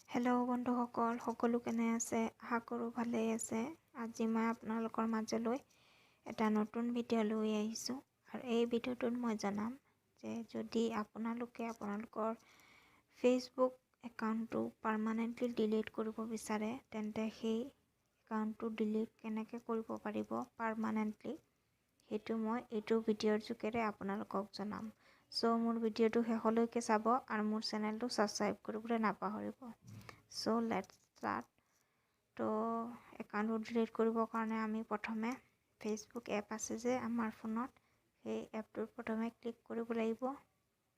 Hello' বন্ধুসকল, সকলো কেনে আছে? আশা কৰোঁ ভালেই আছে। আজি মই আপোনালোকৰ মাজলৈ এটা নতুন ভিডিঅ' লৈ আহিছোঁ আৰু এই ভিডিঅ'টোত মই জনাম যে যদি আপোনালোকৰ ফেচবুক একাউণ্টটো পাৰ্মানেণ্টলি ডিলিট কৰিব বিচাৰে তেন্তে সেই একাউণ্টটো ডিলিট কেনেকৈ কৰিব পাৰিব পাৰ্মানেণ্টলি, সেইটো মই এইটো ভিডিঅ'ৰ যোগেৰে আপোনালোকক জনাম। চ' মোৰ ভিডিঅ'টো শেষলৈকে চাব আৰু মোৰ চেনেলটো ছাবস্ক্ৰাইব কৰিবলৈ নাপাহৰিব। চ' লেটছ ষ্টাৰ্ট। তো একাউণ্টটো ডিলিট কৰিবৰ কাৰণে আমি প্ৰথমে ফেচবুক এপ আছে যে আমাৰ ফোনত, সেই এপটোত প্ৰথমে ক্লিক কৰিব লাগিব।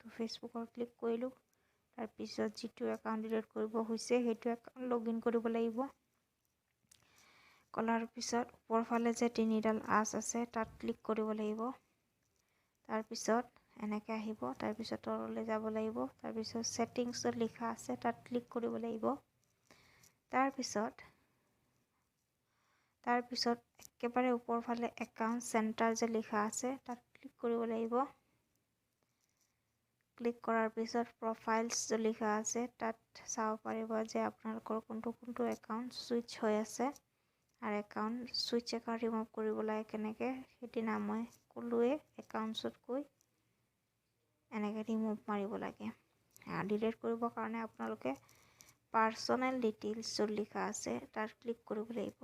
তো ফেচবুকৰ ক্লিক কৰিলোঁ। তাৰপিছত যিটো একাউণ্ট ডিলিট কৰিব হৈছে সেইটো একাউণ্ট লগ ইন কৰিব লাগিব। কৰাৰ পিছত ওপৰ ফালে যে তিনিডাল আঁচ আছে তাত ক্লিক কৰিব লাগিব। তাৰপিছত এনেকৈ আহিব। তাৰপিছত তললৈ যাব লাগিব। তাৰপিছত ছেটিংছত লিখা আছে তাত ক্লিক কৰিব লাগিব। তাৰপিছত একেবাৰে ওপৰ ফালে একাউণ্ট চেণ্টাৰ যে লিখা আছে তাত ক্লিক কৰিব লাগিব। ক্লিক কৰাৰ পিছত প্ৰফাইলছ যে লিখা আছে তাত চাব পাৰিব যে আপোনালোকৰ কোনটো একাউণ্ট ছুইচ হৈ আছে আৰু একাউণ্ট ৰিমুভ কৰিব লাগে কেনেকৈ, সেইদিনা মই ক'লোৱে একাউণ্টছত গৈ এনেকৈ ৰিমুভ মাৰিব লাগে। ডিলিট কৰিবৰ কাৰণে আপোনালোকে পাৰ্চনেল ডিটেইলছ য'ত লিখা আছে তাত ক্লিক কৰিব লাগিব।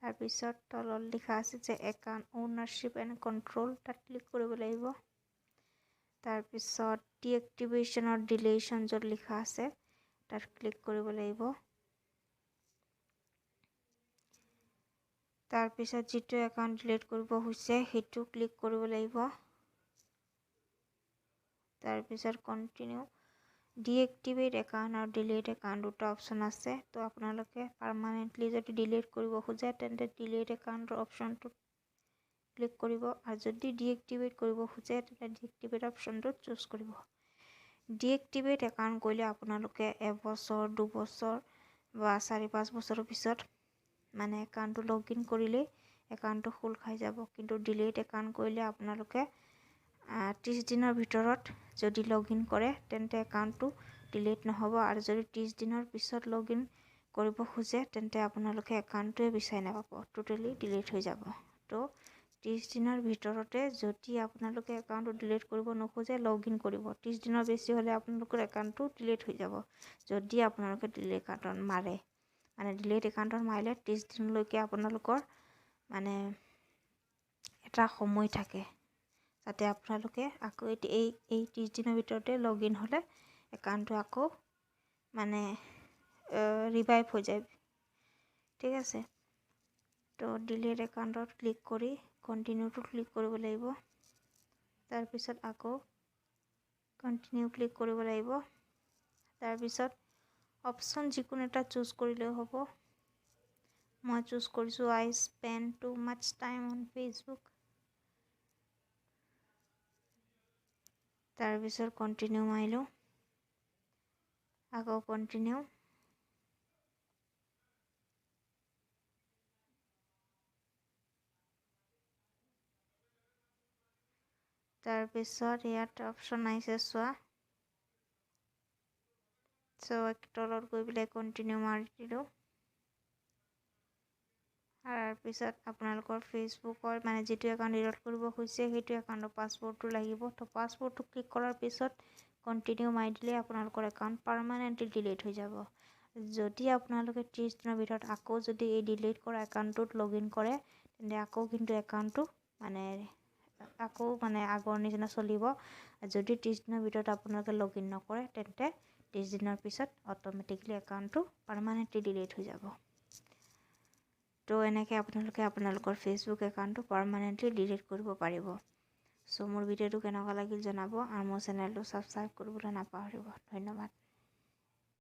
তাৰপিছত তলত লিখা আছে যে একাউণ্ট অ'নাৰশ্বিপ এণ্ড কণ্ট্ৰল তাত ক্লিক কৰিব লাগিব। তাৰপিছত ডিএক্টিভেশ্যনৰ ডিলেশ্যন য'ত লিখা আছে তাত ক্লিক কৰিব লাগিব। তাৰপিছত যিটো একাউণ্ট ডিলিট কৰিব হৈছে সেইটো ক্লিক কৰিব লাগিব। তাৰপিছত কণ্টিনিউ। ডিএক্টিভেট একাউণ্ট আৰু ডিলিট একাউণ্ট দুটা অপশ্যন আছে। তো আপোনালোকে পাৰ্মানেণ্টলি যদি ডিলিট কৰিব খোজে তেন্তে ডিলিট একাউণ্টৰ অপশ্যনটোত ক্লিক কৰিব আৰু যদি ডিএক্টিভেট কৰিব খোজে তেন্তে ডিএক্টিভেট অপশ্যনটোত চুজ কৰিব। ডিএক্টিভেট একাউণ্ট কৰিলে আপোনালোকে এবছৰ 2 বছৰ বা 4-5 বছৰৰ পিছত মানে একাউণ্টটো লগ ইন কৰিলেই একাউণ্টটো খোল খাই যাব। কিন্তু ডিলিট একাউণ্ট কৰিলে আপোনালোকে 30 দিনৰ ভিতৰত যদি লগ ইন কৰে তেন্তে একাউণ্টটো ডিলিট নহ'ব আৰু যদি 30 দিনৰ পিছত লগ ইন কৰিব খোজে তেন্তে আপোনালোকে একাউণ্টটোৱে বিচাৰি নাপাব, টোটেলি ডিলিট হৈ যাব। তো 30 দিনৰ ভিতৰতে যদি আপোনালোকে একাউণ্টটো ডিলিট কৰিব নোখোজে লগ ইন কৰিব। 30 দিনৰ বেছি হ'লে আপোনালোকৰ একাউণ্টটো ডিলিট হৈ যাব। যদি আপোনালোকে ডিলিট একাউণ্টত মাৰে, মানে ডিলিট একাউণ্টত মাৰিলে 30 দিনলৈকে আপোনালোকৰ মানে এটা সময় থাকে যাতে আপোনালোকে আকৌ এই 30 দিনৰ ভিতৰতে লগ ইন হ'লে একাউণ্টটো আকৌ মানে ৰিভাইভ হৈ যায়। ঠিক আছে। তো ডিলিট একাউণ্টত ক্লিক কৰি কণ্টিনিউটো ক্লিক কৰিব লাগিব। তাৰপিছত আকৌ কণ্টিনিউ ক্লিক কৰিব লাগিব। তাৰপিছত অপশ্যন যিকোনো এটা চুজ কৰিলেও হ'ব। মই চুজ কৰিছোঁ I spend too much time on Facebook. তাৰপিছত কণ্টিনিউ মাৰিলোঁ। আকৌ কণ্টিনিউ। তাৰপিছত ইয়াত অপশ্যন আহিছে চোৱা। তলত গৈ পেলাই কণ্টিনিউ মাৰি দিলোঁ। তাৰপিছত আপোনালোকৰ ফেচবুকৰ মানে যিটো একাউণ্ট ডিলিট কৰিব খুজিছে সেইটো একাউণ্টৰ পাছৱৰ্ডটো লাগিব। তো পাছৱৰ্ডটো ক্লিক কৰাৰ পিছত কণ্টিনিউ মাৰি দিলে আপোনালোকৰ একাউণ্ট পাৰ্মানেণ্টলি ডিলিট হৈ যাব। যদি আপোনালোকে 30 দিনৰ ভিতৰত আকৌ যদি এই ডিলিট কৰা একাউণ্টটোত লগ ইন কৰে তেন্তে আকৌ কিন্তু একাউণ্টটো মানে আগৰ নিচিনা চলিব। যদি 30 দিনৰ ভিতৰত আপোনালোকে লগ ইন নকৰে তেন্তে 30 দিনৰ পিছত অট'মেটিকলি একাউণ্টটো পাৰ্মানেণ্টলি ডিলিট হৈ যাব। তো এনেকৈ আপোনালোকে আপোনালোকৰ ফেচবুক একাউণ্টটো পাৰ্মানেণ্টলি ডিলিট কৰিব পাৰিব। চ' মোৰ ভিডিঅ'টো কেনেকুৱা লাগিল জনাব আৰু মোৰ চেনেলটো ছাবস্ক্ৰাইব কৰিবলৈ নাপাহৰিব। ধন্যবাদ।